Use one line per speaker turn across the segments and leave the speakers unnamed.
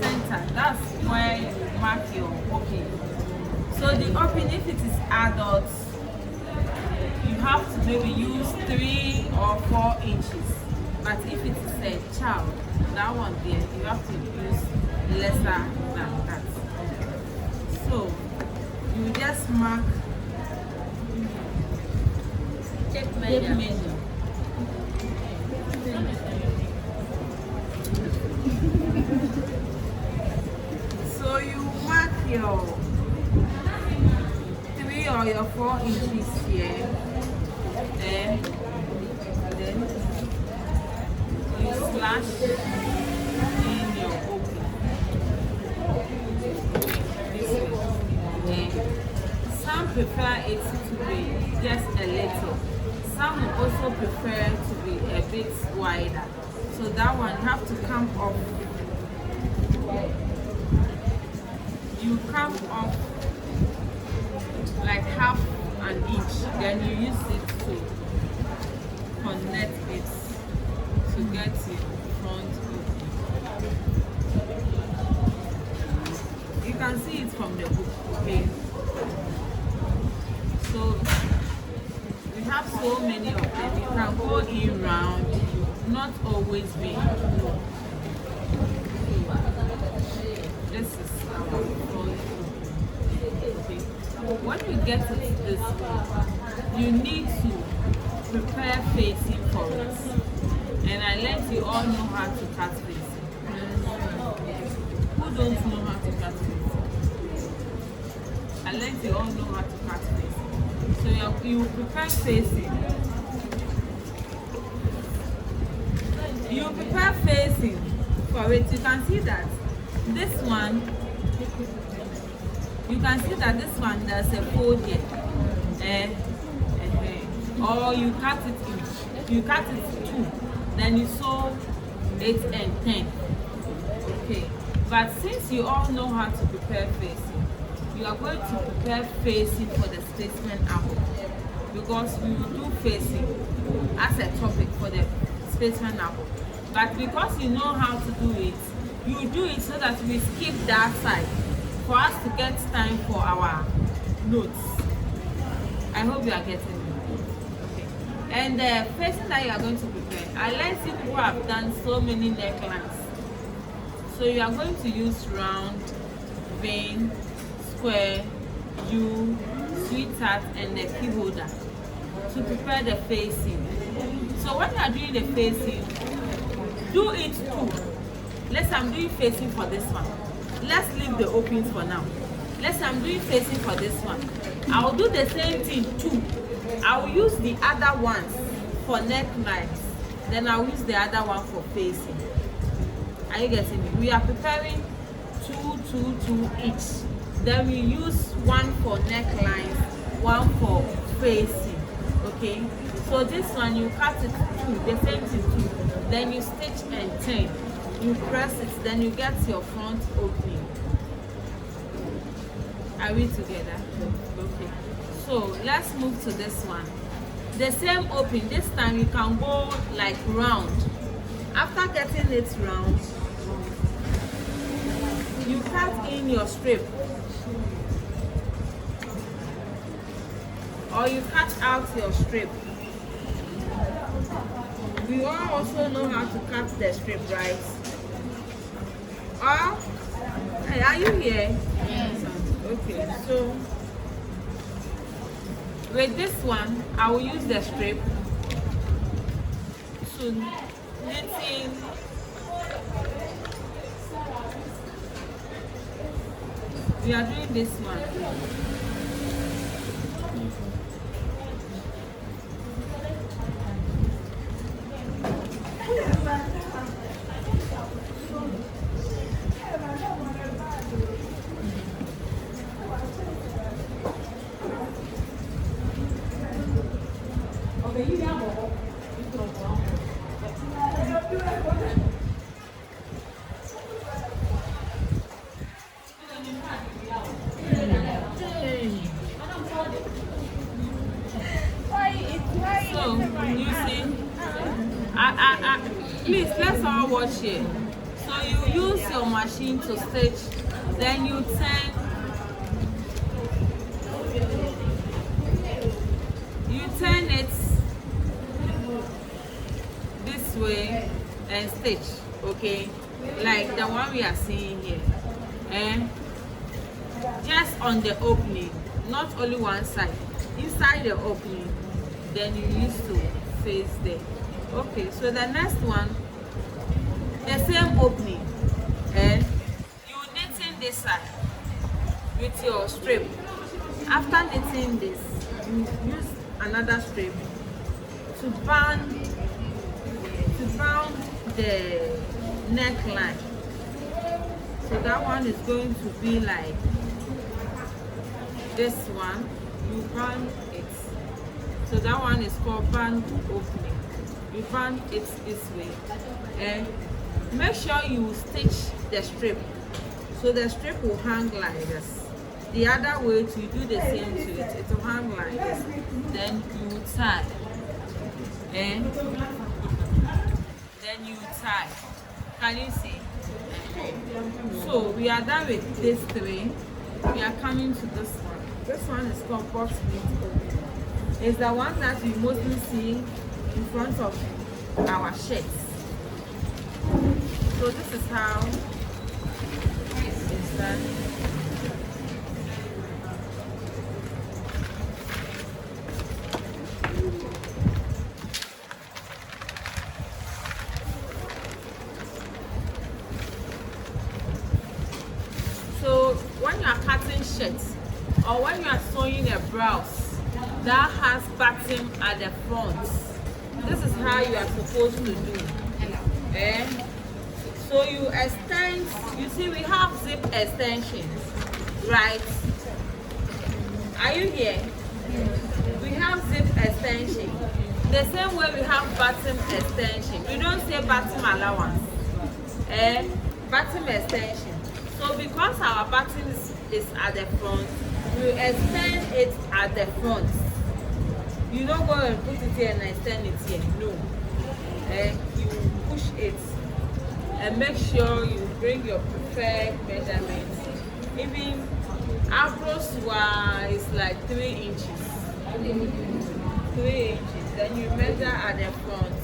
center, that's where you mark your opening. So the opening, if it is adult, you have to maybe use 3 or 4 inches. But if it is a child, that one there, you have to use lesser than that. So you just mark tape measure. So you mark your 3 or your 4 inches here, then you slash in your opening this way. Some prefer it to be just a little. Some will also prefer to be a bit wider. So that one you have to come off. You come off like half an inch, then you use it to connect it to get your front open. You can see it from the book, okay? So we have so many of them. You can go in round, not always big. This is our front. Okay. When you get it this way, you need to prepare facing for it. And I let you all know how to cut facing. Who don't know how to cut facing? I let you all know how to cut facing. So you prepare facing. You prepare facing for it. You can see that this one, you can see that this one there's a fold here. Or you cut it in. You cut it 2. Then you sew 8 and 10. Okay. But since you all know how to prepare facing, you are going to prepare facing for the statesman apple. Because we will do facing as a topic for the statesman apple. But because you know how to do it, you do it so that we skip that side for us to get time for our notes. I hope you are getting it. Okay. And the facing that you are going to prepare, I learned people who have done so many necklines. So you are going to use round, vein, square, U, sweetheart, and the key holder to prepare the facing. So when you are doing the facing, do it too. Let's say I'm doing facing for this one. Let's leave the openings for now. Let's say I'm doing facing for this one. I will do the same thing too. I will use the other ones for necklines. Then I will use the other one for facing. Are you getting me? We are preparing 2 each. Then we use one for necklines, one for facing. Okay? So this one you cut it 2, the same thing 2. Then you stitch and turn. You press it, then you get your front opening. Are we together? Okay. So let's move to this one. The same opening. This time you can go like round. After getting it round, you cut in your strip. Or you cut out your strip. We all also know how to cut the strip, right? Or, hey, are you here?
Yes.
Okay, so with this one, I will use the strip to knit in we are doing this one. So, you see, please, let's all watch here. So you use your machine to stitch, then you turn it this way and stitch, okay, like the one we are seeing here, and just on the opening, not only one side, inside the opening, then you use to face there. Okay, so the next one, the same opening, and you knitting this side with your strip. After knitting this, you use another strip to band the neckline. So that one is going to be like this one. You band it. So that one is called band opening. You band it this way, and make sure you stitch the strip, so the strip will hang like this. The other way to do the same to it, it will hang like this. Then you tie, and then you tie. Can you see? So we are done with this three. We are coming to this one. This one is called box knit opening. It's the one that we mostly see in front of our shirts. So this is how it's done. So when you are cutting shirts, or when you are sewing a blouse that has button at the front, this is how you are supposed to do. So you extend, you see we have zip extensions, right? Are you here? We have zip extension. The same way we have bottom extension. We don't say bottom allowance. Bottom extension. So because our bottom is at the front, we extend it at the front. You don't go and put it here and extend it here. No. You push it and make sure you bring your preferred measurement. Even afros is like 3 inches. 3 inches. Then you measure at the front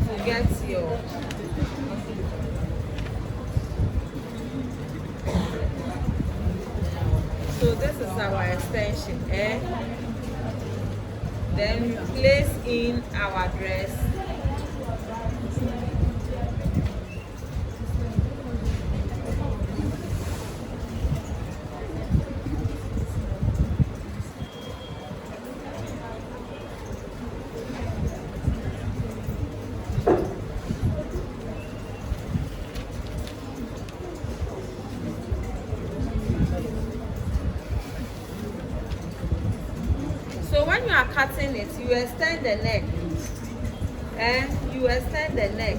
to get your so this is our extension, Then we place in our dress. So when you are cutting it, you extend the neck, you extend the neck.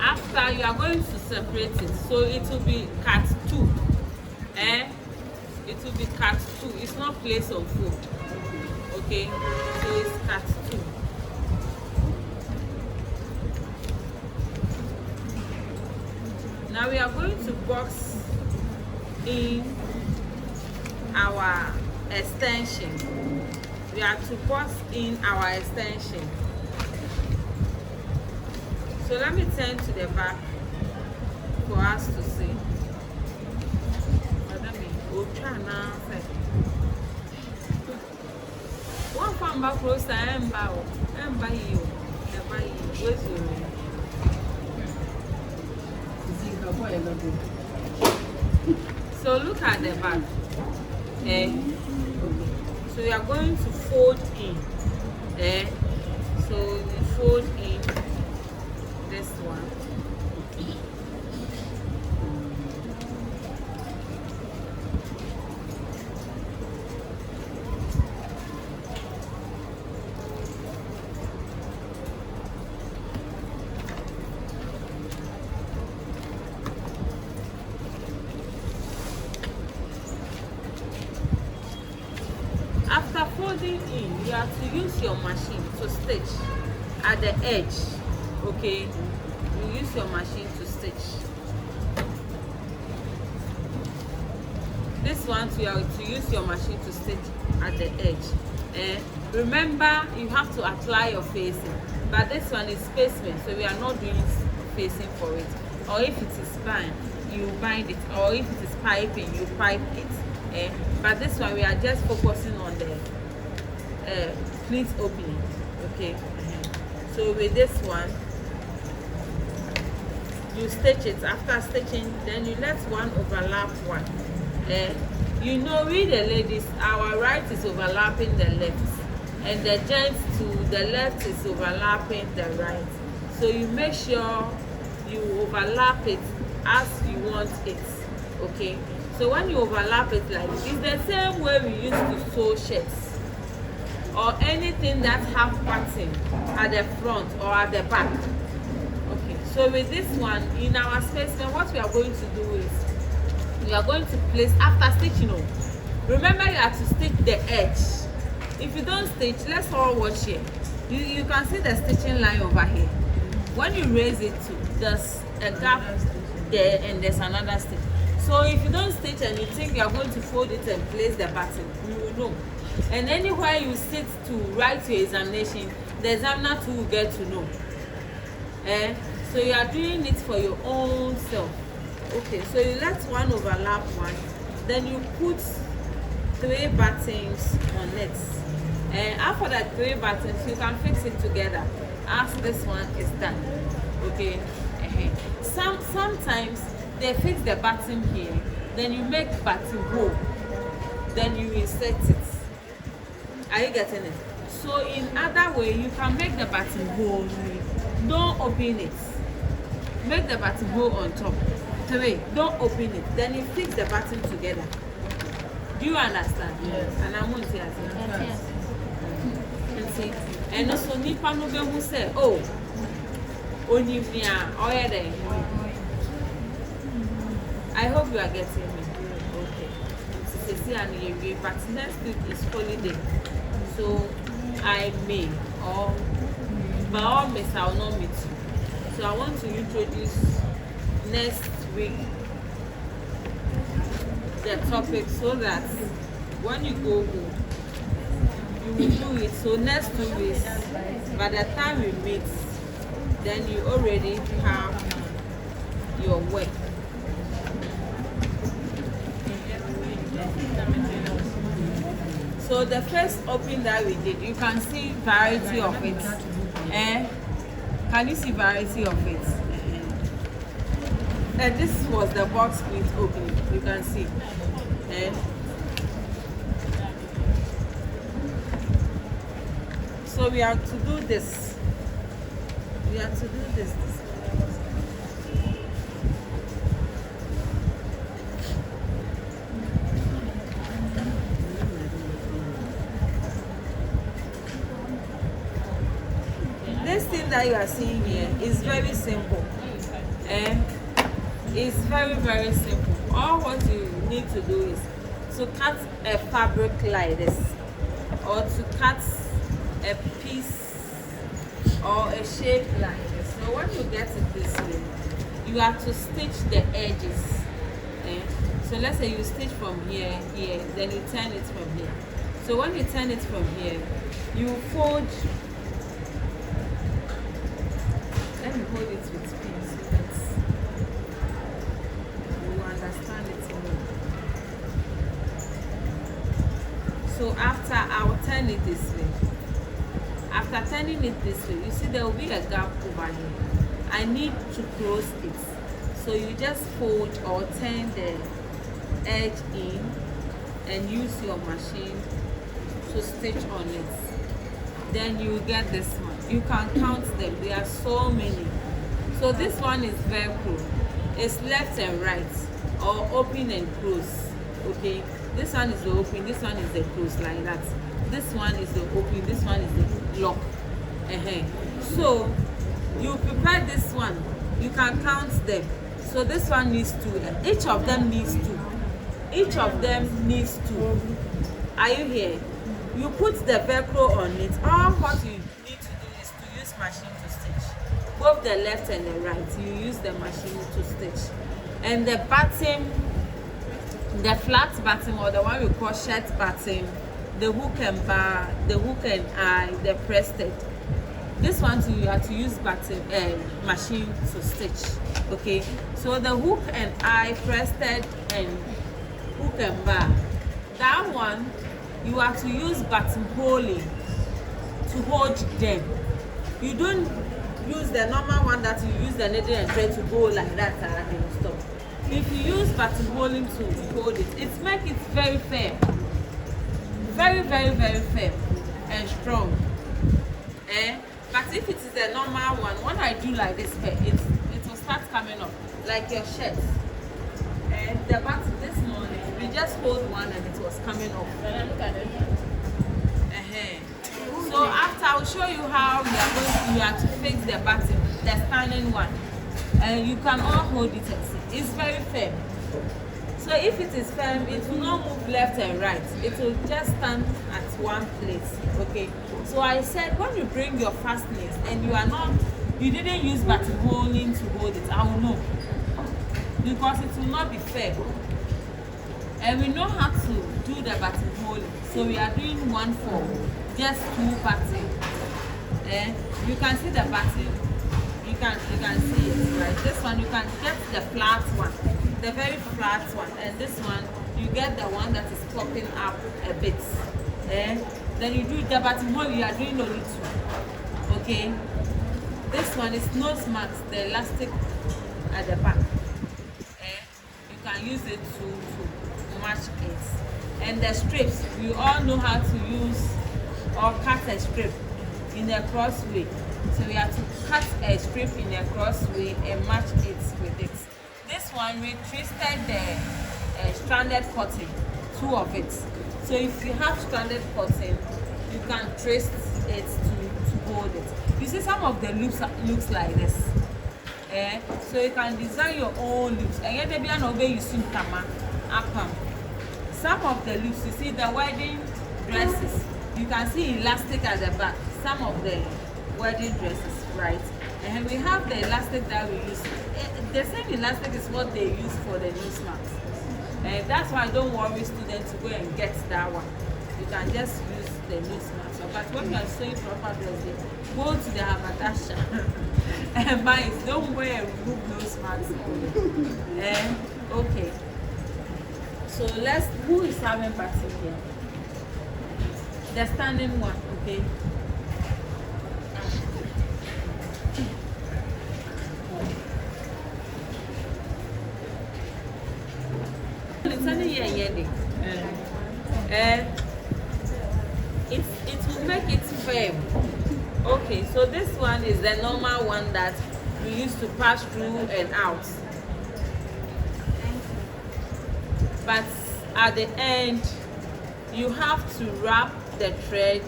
After, you are going to separate it, so it will be cut 2. It will be cut 2. It's not place of food. Okay, so it's cut 2. Now we are going to box in our extension. We are to box in our extension. So let me turn to the back for us to see. One from back closer, Wait a minute. So look at the back. So we are going to fold in. So we fold in this one. After folding in, you have to use your machine to stitch at the edge. Okay, you use your machine to stitch. This one you have to use your machine to stitch at the edge. Remember, you have to apply your facing, but this one is spacement, so we are not doing facing for it. Or if it is bind, you bind it, or if it is piping, you pipe it. But this one we are just focusing on the pleat opening. Okay. So with this one, you stitch it. After stitching, then you let one overlap one. You know, we the ladies, our right is overlapping the left, and the gents to the left is overlapping the right. So you make sure you overlap it as you want it. Okay. So when you overlap it like this, it's the same way we used to sew shirts or anything that have pattern at the front or at the back. Okay, so with this one, in our spacement, what we are going to do is we are going to place after stitching. Remember, you have to stitch the edge. If you don't stitch, let's all watch here. You can see the stitching line over here. When you raise it to, there's a gap there and there's another stitch. So if you don't stitch and you think you are going to fold it and place the button, you will know. And anywhere you sit to write your examination, the examiner too will get to know. So you are doing it for your own self. Okay, so you let one overlap one, then you put 3 buttons on it. And after that 3 buttons, you can fix it together as this one is done. Okay. Sometimes they fix the button here, then you make buttonhole, then you insert it. Are you getting it? So in other way, you can make the buttonhole, don't open it. Make the buttonhole on top. 3, don't open it. Then you fix the button together. Do you understand?
Yes.
And I'm going to
Yes.
and see. And also, Nipa no be who say, oh, Onivia, oh yeah, then. I hope you are getting me. Okay. But next week is holiday, so I may, or by all means, I will not meet you. So I want to introduce next week the topic so that when you go home, you will do it. So next 2 weeks, by the time we meet, then you already have your work. So the first opening that we did, you can see variety of it. Can you see variety of it? This was the box split opening. You can see. So we have to do this. We have to do this. This thing that you are seeing here is very simple. It's very, very simple. All what you need to do is to cut a fabric like this, or to cut a piece or a shape like this. So when you get it this way, you have to stitch the edges. So let's say you stitch from here, then you turn it from here. So when you turn it from here, you fold. Let me hold it with pins so that you understand it more. So after, I will turn it this way. After after turning it this way, you see there will be a gap over here. I need to close it, so you just fold or turn the edge in and use your machine to stitch on it. Then you get this one. You can count them, there are so many. So this one is Velcro. It's left and right, or open and close. Okay, this one is the open, this one is the close, like that. This one is the open, this one is the lock. So you prepare this one, you can count them. So this one needs two, each of them needs two. Each of them needs two. Are you here? You put the Velcro on it. All what you need to do is to use machine to stitch. Both the left and the right, you use the machine to stitch. And the bottom, the flat bottom, or the one we call shirt bottom, the hook and bar, the hook and eye, the breasted. This one too, you have to use bottom machine to stitch. Okay, so the hook and eye, breasted and hook and bar, that one you have to use buttonholing to hold them. You don't use the normal one that you use the needle and thread to go like that and stop. If you use buttonholing to hold it, it makes it very firm, very firm and strong. But if it is a normal one, when I do like this, it will start coming up like your shirt. And the button this morning, we just hold one and it was coming off. Look at it. So after I'll show you how you have to fix the button, the standing one. And you can all hold it and see. It's very firm. So if it is firm, it will not move left and right. It will just stand at one place. Okay. So I said when you bring your fastenings and you didn't use buttonholing to hold it, I will know. Because it will not be fair. And we know how to do the buttonholing. So we are doing one for just two buttons. You can see the button. You can see it, right? This one you can get the flat one, the very flat one, and this one you get the one that is popping up a bit. Then you do the buttonhole. You are doing only two. Okay. This one is nose marks, the elastic at the back. You can use it to match it. And the strips, you all know how to use or cut a strip in a crossway. So we have to cut a strip in a crossway and match it with it. This one we twisted the stranded cotton, two of it. So if you have stranded cotton, you can twist it to hold it. You see some of the loops looks like this. So you can design your own loops. And yet maybe an obey you soon come up. Some of the loops, you see the wedding dresses, you can see elastic at the back. Some of the wedding dresses, right? And we have the elastic that we use. The same elastic is what they use for the nose marks. And that's why I don't worry students to go and get that one. You can just use the nose marks. But when you are sewing proper dresses, go to the haberdasher and buy it. Don't wear and remove nose marks. Okay. So who is having button here? The standing one, okay? It will make it firm. Okay, so this one is the normal one that we used to pass through and out. But at the end, you have to wrap the thread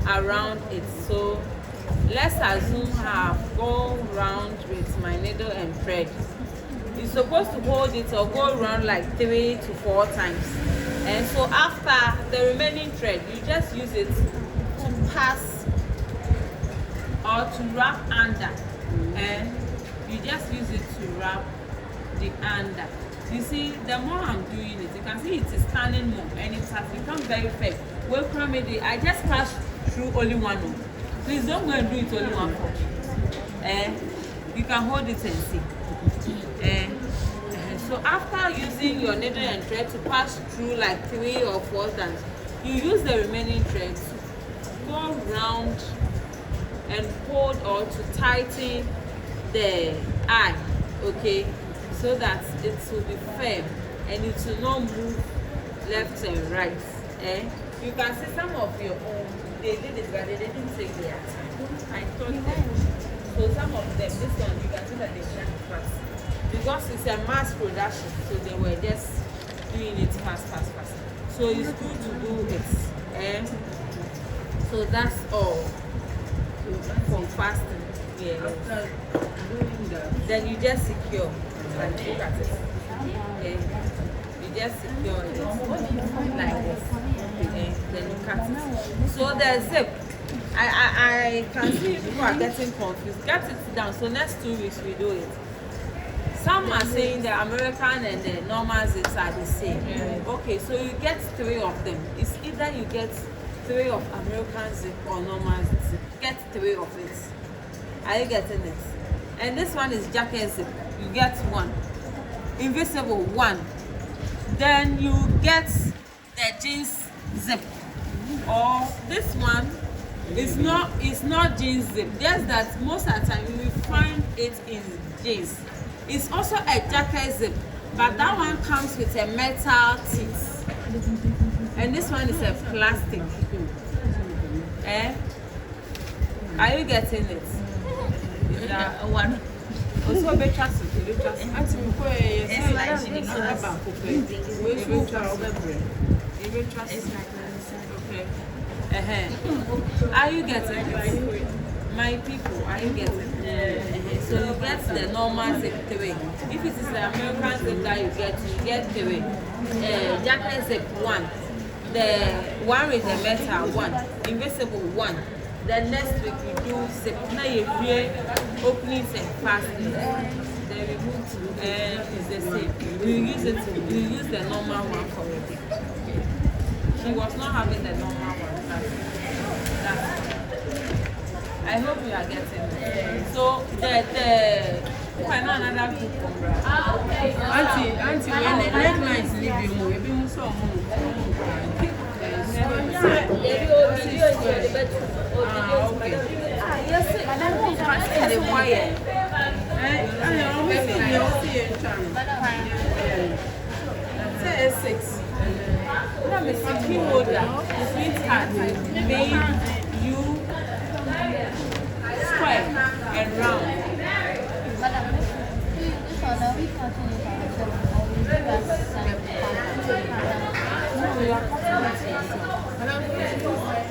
around it. So let's assume I have gone round with my needle and thread. You're supposed to hold it or go around like 3 to 4 times. And so after the remaining thread, you just use it to pass or to wrap under. And you just use it to wrap the under. You see, the more I'm doing it, you can see it is standing more and it has become very firm. Welcome it. I just passed through only one. Please don't go and do it only one. You can hold it and see. So after using your needle and thread to pass through like 3 or 4 times, You use the remaining thread to go round and hold or to tighten the eye, okay, so that it will be firm and it will not move left and right. You can see some of your own, they did it but they didn't take their time. I taught them. So some of them, this one you can see that they done it fast because it's a mass production, so they were just doing it fast. So it's good to do it. So that's all for fasting. Yeah. Then you just secure. Like, look at it. You just secure it like this. Then you cut it. So the zip, I can see people are getting confused. Get it down. So next 2 weeks we do it. Some are saying the American and the normal zips are the same. Okay, so you get 3 of them. It's either you get 3 of American zip or normal zip. Get 3 of it. Are you getting it? And this one is jacket zip. You get 1. Invisible 1. Then you get the jeans zip. Or this one is not jeans zip. Just that most of the time you will find it in jeans. It's also a jacket zip, but that one comes with a metal teeth. And this one is a plastic. Are you getting it? Is that one? Also, be trusted. It's Are you getting it? My people, are you getting it? So you get the normal zip 3. If it is the American zip that you get 3. Jacket zip 1. The one with the metal 1. Invisible 1. Then next week you do zip. Now you create openings and fastenings. The remote is the same. You use the normal one for it. She was not having the normal one. That's I hope you are getting it. So the another book from Auntie, when the red lines leave you more, you so the wire. Say 6. That is a key holder. Sweetheart, made you square and round. No, you are cutting it yourself.